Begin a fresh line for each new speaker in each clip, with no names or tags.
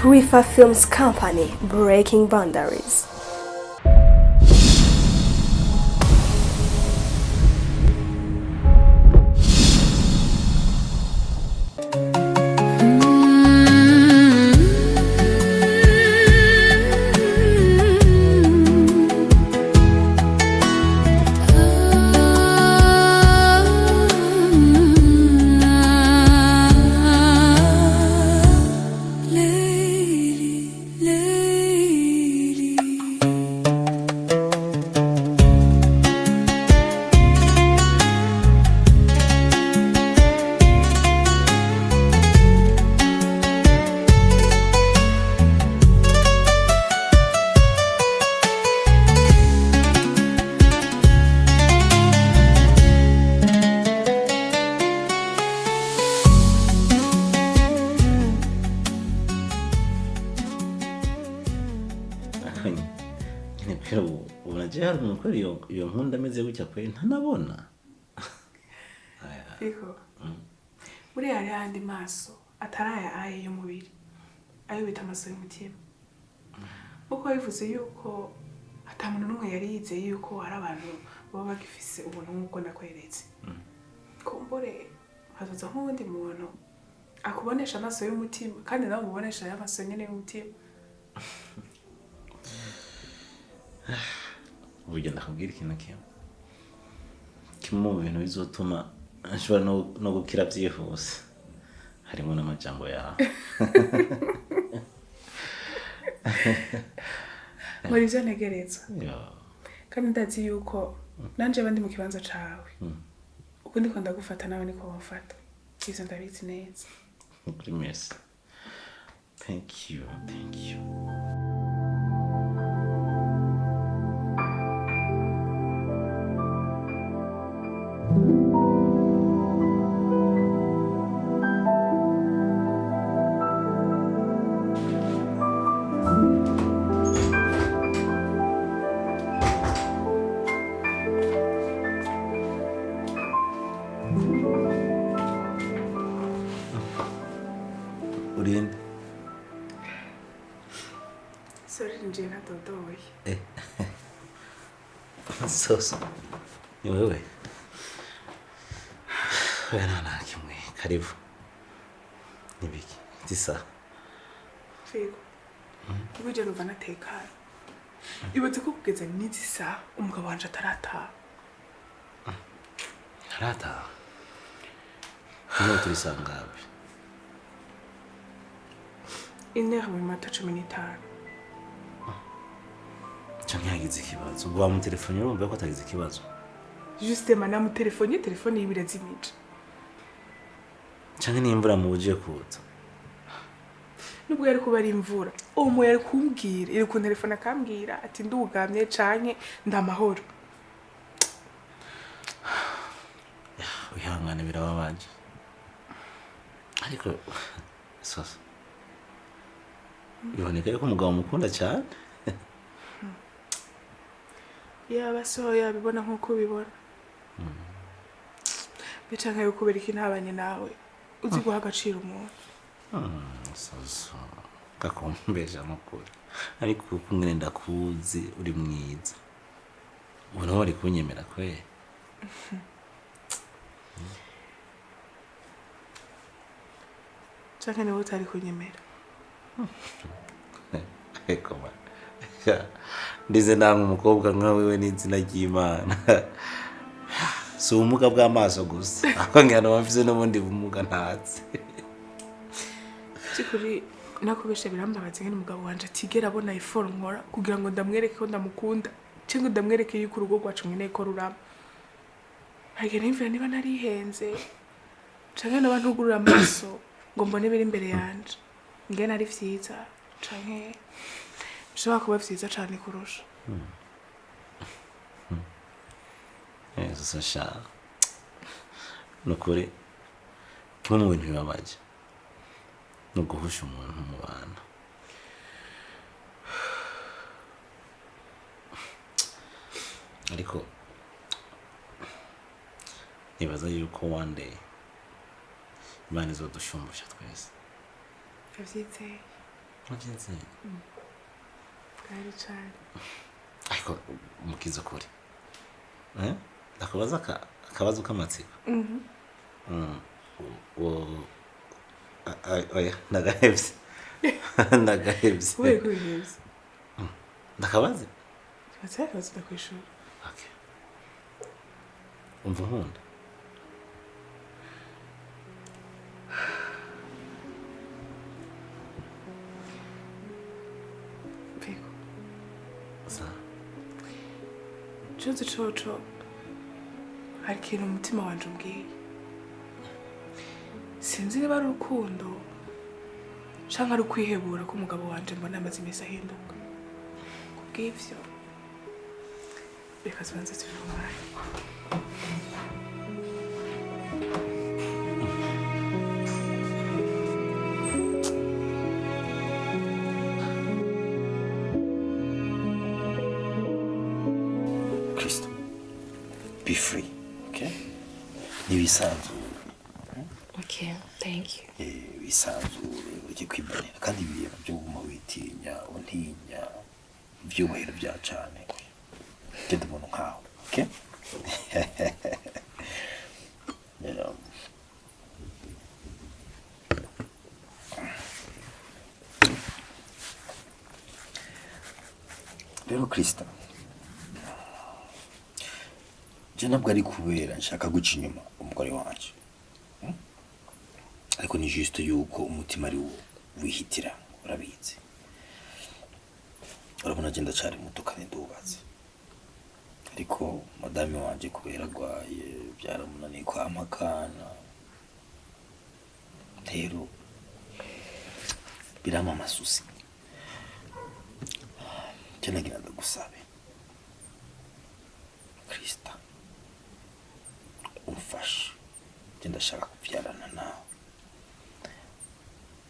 Rifa Films Company, breaking boundaries.
Iyo nkunda ameze gutya kwe ntanabona.
Fico. Muri hari handi maso ataraya aye y'umubiri. Ayo bita amaso y'umutima. Uko bivuze yuko atamuntu numwe yari yizeye yuko hari abantu baba bagifise ubuntu nk'uko nakweretse. Kumbure hazoza nk'undi muntu akubonesha amaso y'umutima kandi nawe umubonesha y'amaso nyene y'umutima.
Burya ndakubwira ikintu kimwe mu bintu bizotuma nshobora no gukira byihuse harimo n'amajambo yawe.
Muri byo ntegereza kandi ndazi yuko nanje bandi mu kibanza cawe uko ndiko ndagufata nawe niko wamfata kizo ndabizi neza.
Merci. Thank you. Urinde.
Sorry njena dodoye.
Soso. Ni wewe. Wewe kimwe karibu. Nibiki? Tisa.
Fico. Ubuje ruva natekana. Ibaze ko kugeza n'itisa umugabo wanje atarataha.
Arataha. Niho turisangabe.
Intera mu mata 15.
Canke yagize ikibazo. Ubwo mu telefone urumva ko atagize ikibazo.
Justement na mu telefone yibirezi imica.
Canke n'imvura mu buje kuza.
Nubwo yari kuba ari imvura, uwo yari kumbwira, iri ku telefone akambwira ati ndugamye canke ndamahoro.
Uyihangane birababaje. Ariko soso. Iboneka yuko umugabo mukunda cyane.
Yaba so yabibona nkuko ubibona. Bicanka yuko beriki ntabanye nawe. Uzi guha agaciro umuntu.
Soso. Gakombeje amakuru. Ariko kumwe ndakuzi uri mwiza. Ubona wari kunyemera kwe.
Canke niwe utari kunyemera.
Eko man. Ndize nanga umukobwa nkawe we n'izina ry'Imana. Si ubumuga bw'amaso gusa. Akangana bafise n'ubundi bumuga ntatse.
Cikuri nakubesha birambabaze ngene umugabo wanje atigera abona effort nkora kugira ngo ndamwereke ko ndamukunda. Cingo ndamwereke yuko urugo rwacu mwene ko rurama. Hagera imvira niba narihenze. Canke n'abantu ugurura amaso ngo mbone biri imbere yanje. Ngene ari vyiza canke bishobora kuba vyiza cane kurusha.
Sasha. Nukuri kimwe mu bintu bibabaje. No guhusha umuntu mu bana. Ariko nibaza yuko one day Imana izodushumbusha twese.
Yavyizeye.
mugenzi
bwari cyane
ariko mukiza kuri ndakubaza akabazo k'amatsiko oya ndagahevye
kubera ko bihebye
ndakabaze
akabazo ndakwishura
okay umva nkunda
Fico
sa
Jozo coco hari ikintu umutima wanje umbwiye sinzi niba ari urukundo canke ari ukwihebura ko umugabo wanje mbona amaze imisi ahinduka kubw'ivyo reka tubanze tubimare
Kristo be free okay nibisanzwe
Okay, thank you.
Bisanzure uri kwibonera kandi ibintu byo guma witinya untinya byubahiro bya cyane genda umuntu nkawe okay rero Kristo je ntabwo ari kubera nshaka guca inyuma umugore wanje ariko ni juste yuko umutima ari wo wihitira urabizi urabona agenda cyari muto kandi ndubatse ariko madame wanje kubera agwaye byaramunaniye kwankana rero birama amasusi cyanagira ndagusabe Kristo umfashe genda shaka kubyarana nawe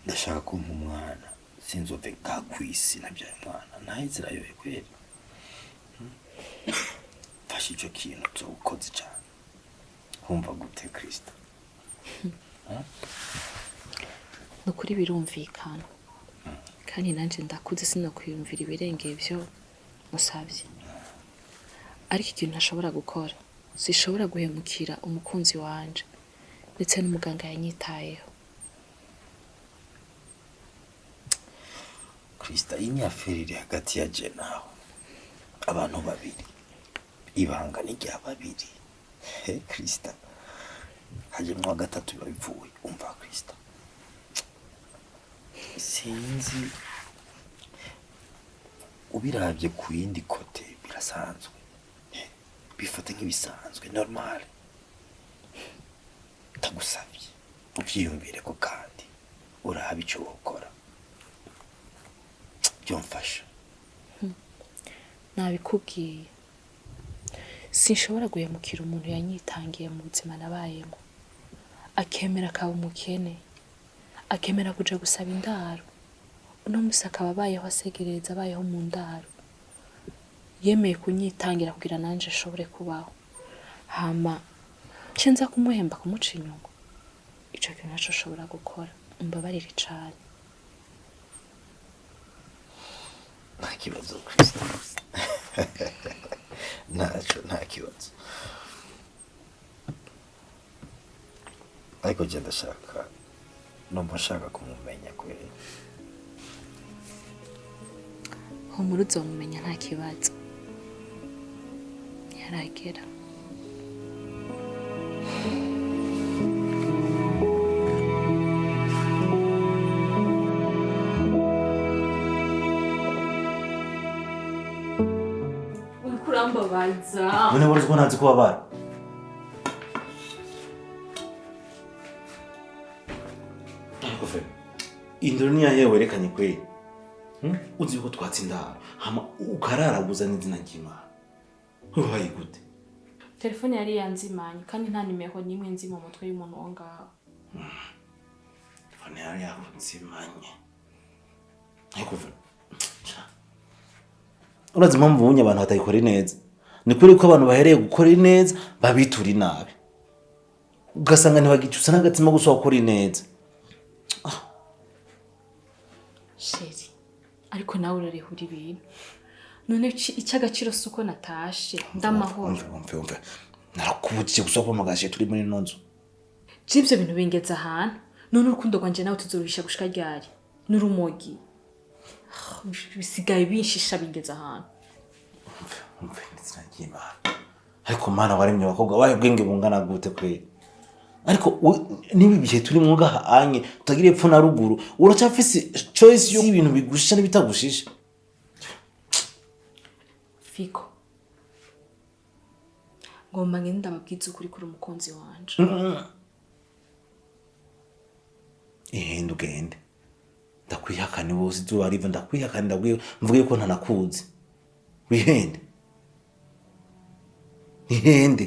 ndashaka ko umwana sinzove kakwisi nabyaye umwana nahizira yoye kweli fasha icyo kintu cyo ukoze cyane kumva gute Kristo
Nukuri birumvikana kandi nanje ndakuze sinakwiyumvira ibirengeye byo musabye ariko ikintu ntashobora gukora sishobora guhemukira umukunzi wanje ndetse n'umuganga yanyitayeho
Kristo inyaferi iri hagati ya je nawe abantu babiri ibanga ni rya babiri Kristo hajemwo wa gatatu babivuye umva Kristo sinzi ubirabye ku yindi kote birasanzwe bifata nk'ibisanzwe normal tagusabye ubyiyumvire ko kandi urabe icyo ukora byomfasha
nabikubwiye sinshobora guhemukira umuntu yanyitangiye mu buzima nabayemo akemera akaba umukene akemera kuja gusaba indaro uno musi akaba abayeho asegereza abayeho mu ndaro yemeye kunyitangira kugira nanje ashobore kubaho hama cenza kumuhemba kumuca inyungu ico kintu naco ashobora gukora umbabarire cane
nta kibazo Kristo nta kibazo ariko je ndashaka numva nshaka kumumenya kweli
humura uzomumenya nta kibazo yaragera
kurambabaza
none wari uko ntazi kubabara indoro niya yewe werekanye kweli uzi yuko twatsinda hama ukararaguza n'izina ry'Imana ubaye gute
telefone yari yanzimanye kandi nta nimero nimwe nzi mu mutwe y'umuntu wo ngaho
telefone yari yanzimanye ariko urazi impamvu bunye abantu batayikora neza ni kuri ko abantu bahereye gukora neza babitura inabi ugasanga ntibagicusa n'agatima gusa gukora neza
sheri ariko nawe urarehura ibintu none icy'agaciro suko natashe ndamahoro
umve narakubutse gusoko magaje turi muri nonzo
Jibyo bintu bingeza ahantu none urukundo rwanje nawe tuzoruhisha gushika ryari n'urumogi bisigaye binshisha bingeza ahantu
umve nditsangima ariko mana waremye abakobwa bahe bwenge bungana gute kwe ariko nibi bihe turi mwuga anye tutagire epfo na ruguru uracyafise choice yo ibintu bigushisha n'ibitagushisha
Fiko ngomba ngenda babwiza ukuri kuri umukunzi wanje
ugende ndakwihakana bose izuba riva ndakwihakana ndabwiye mvuge ko ntanakuzi wihende ihende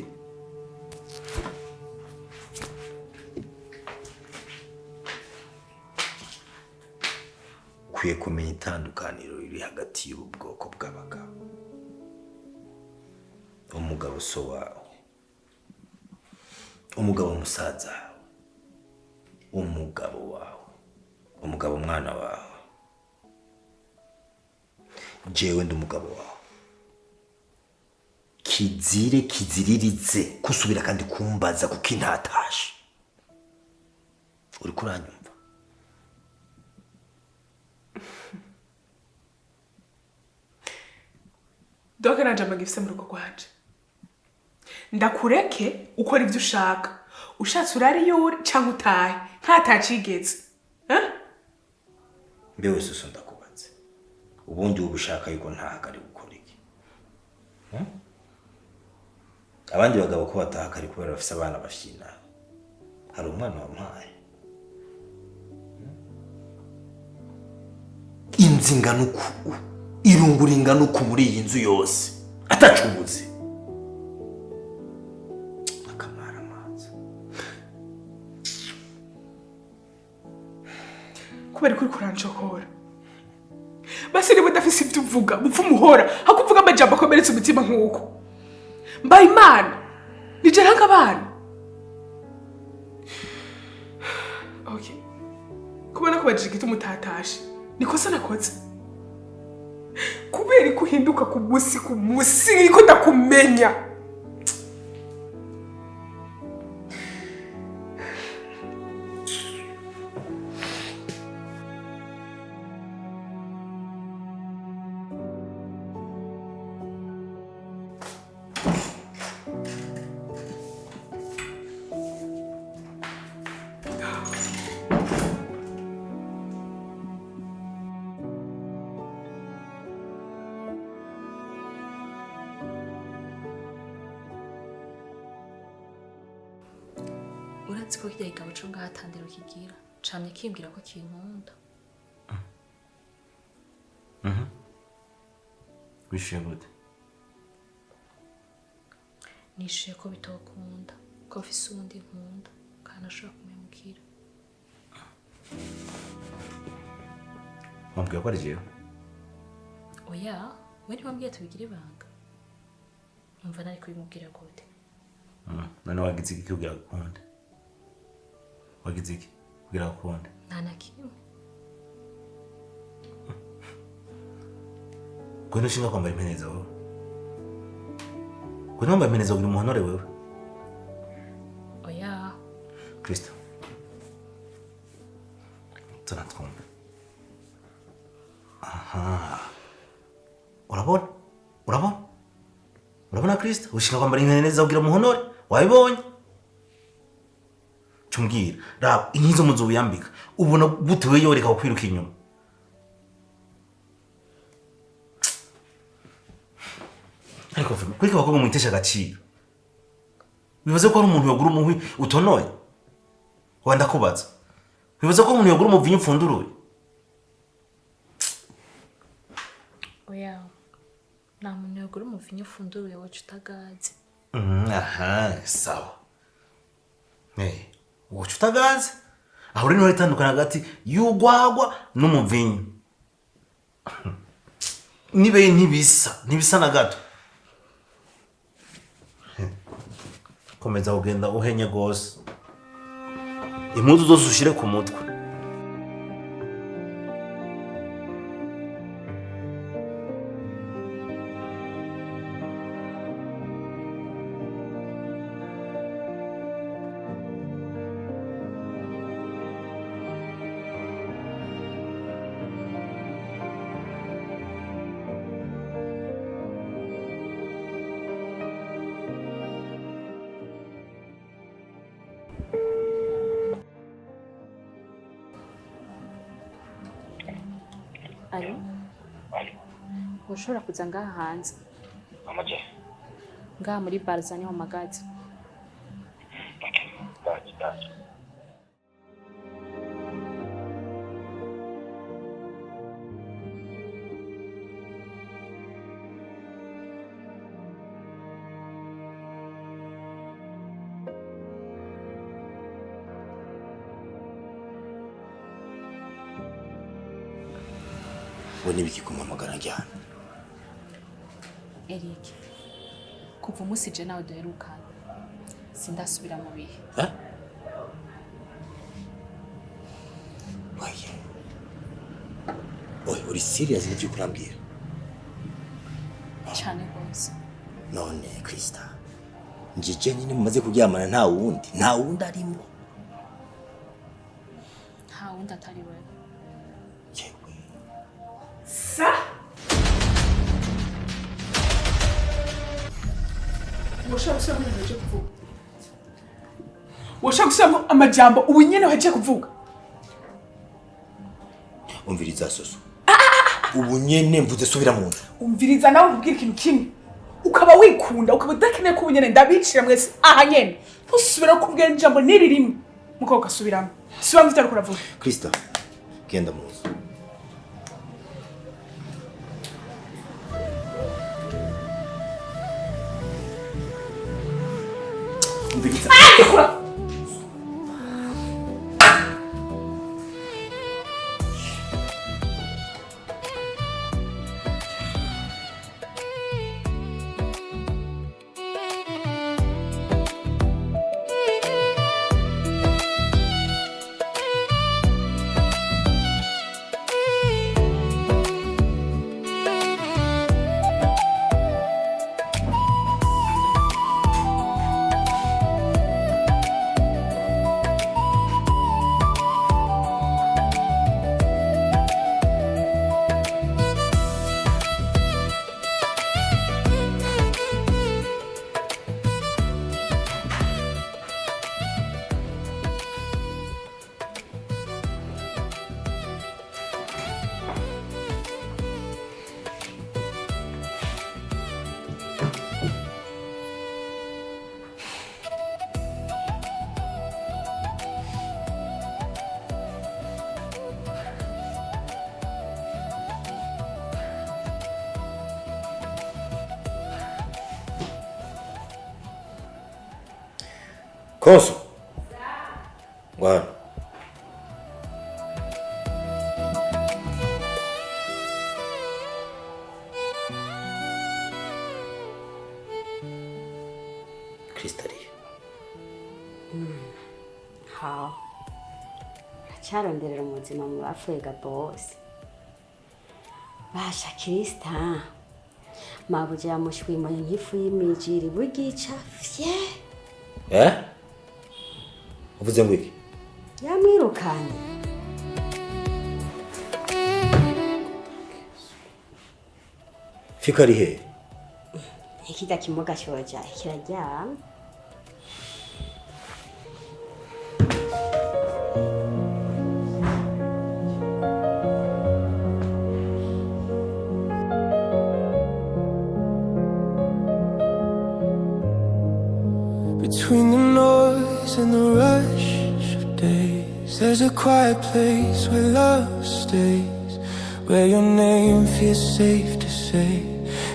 kwiye kumenya itandukaniro riri hagati y'ubwoko bw'abagabo umugabo so wawe umugabo musaza umugabo wawe umugabo mwana wawe jewe ndi umugabo wawe kiziririze kusubira kandi kumbaza kuko intatashe uri kuranyumva
doka nanje amagifise mu rugo rwanje ndakureke ukora ivyo ushaka ushatse urari yuri cyangwa utahe ntatacigeze
mbewe soso ndakubaze ubundi ubushaka yuko ntahakari gukora iki abandi bagabo ko batahakari kubera bafise abana bafyina hari umwana wampaye inzinganuku irunguringanuku muri iyi nzu yose atacubuze akamara amazi
kubera kuri kuranshokora basi niba udafise ibyo uvuga mupfa umuhora hakuvuga amajambo akomeretsa umutima nk'uko mbaye imana nije nk'abana okay kubona ko bajije gito mutatashe nikosa nakoze kubera ko uhinduka ku munsi niko ndakumenya
uratse ko kijya igabo cyo ngahatandiro kigira camye kimbwira ko kinkunda
wishiye gute
nishiye ko bitokunda ko mfise undi nkunda kandi ashobora kumemukira
wambwiye ko ari jewe
oya we ntiwambwiye tubigira ibanga numva nari kubimubwira gute
none wagize iki kugira gukunda wagize iki kugira gukunda
nta na kimwe
ko nushinga kwambara impeneza wowe ko nambara impeneza kugira umuhonore wewe
oya
Kristo tunatwumva aha urabona Kristo ushinga kwambara impeneza kugira umuhonore wabibonye cumbwira raba inkizo muzo uyambika ubona gute we yoreka kwiruka inyuma ariko kuri abakobwa mwitesha agaciro bivuze ko ari umuntu yogura umuhwi utonoye wanda kubaza bivuze ko umuntu yogura umuvinyu upfunduruye
oya nta muntu yogura umuvinyu upfunduruye wacu utagaze
aha sawa wacu utagaze aho rero ritandukana hagati y'ugwagwa n'umuvinyu nibe ntibisa na gato komeza ugenda uhenye gose impuzu zose ushire ku mutwe
Alo? Ushobora kuza ngaha hanze?
Amaje.
Ngaha muri Barza niho magazi.
Ndaje. Wone biki kumamagara njyana?
Eric, kuva umunsi je nawe duherukana sindasubira mu bihe.
Oye, uri serious n'ibyo kurambwira?
Cyane rwose.
None Krista, njije nyine mumaze kuryamana nta wundi arimo.
Nta wundi atari wewe.
Yewe.
Sa? Woshaka gusubiramo ibintu waje kuvuga? Woshaka gusubiramo amajambo ubu nyene waje kuvuga?
Umviriza soso. Ubu nyene mvuze subira mu nda.
Umviriza nawe ubwira ikintu kimwe. Ukaba wikunda, ukaba udakeneye ko ubunyene ndabicira mwese aha nyene. Ntusubira kubwira ijambo niri rimwe. Muko ukasubiramo. Siba mvita ariko uravuga.
Krista, genda mu nzu. Umviriza. Koso. Gwabantu. Kristari.
Ha. Acaronderera umuzima mu bafwega bose. Basha Krista. Mabuje yamushwimoye nk'ifu y'imijiri bugica fye.
Uvuze ngo iki?
Yamwirukanye.
Fiko ari he?
Ikida kimoga shoja kiraryama.
Between the noise and the rush of days, there's a quiet place where love stays, where your name feels safe to say,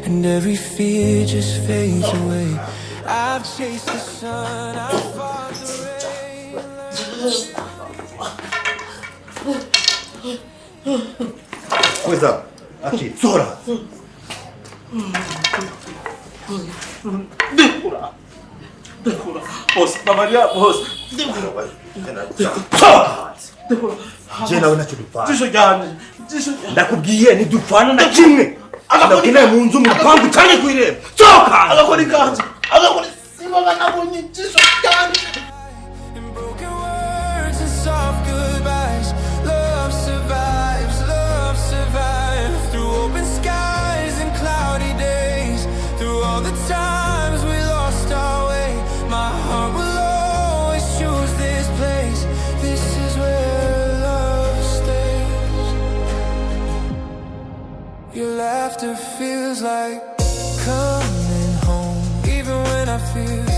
and every fear just fades away. I've chased the sun, I've fought the rain.
Where's up? Aqui, Zora!
Dekura, boss, Maria, boss.
Dekura, vai. Dekura. Jena unachokifanya. Ndakubwiye ntidupfana na kimwe. Ndakina mu nzu mu pangu cyane kwireba. Soka!
Agakora ikanzu. Agakora sibaga nabonye jisho cyane.
In broken words and soft goodbyes, love survives through open skies and cloudy days, through all the times we lost our way. My heart will always choose this place. This is where love stays. laughter feels like coming home. Even when I feel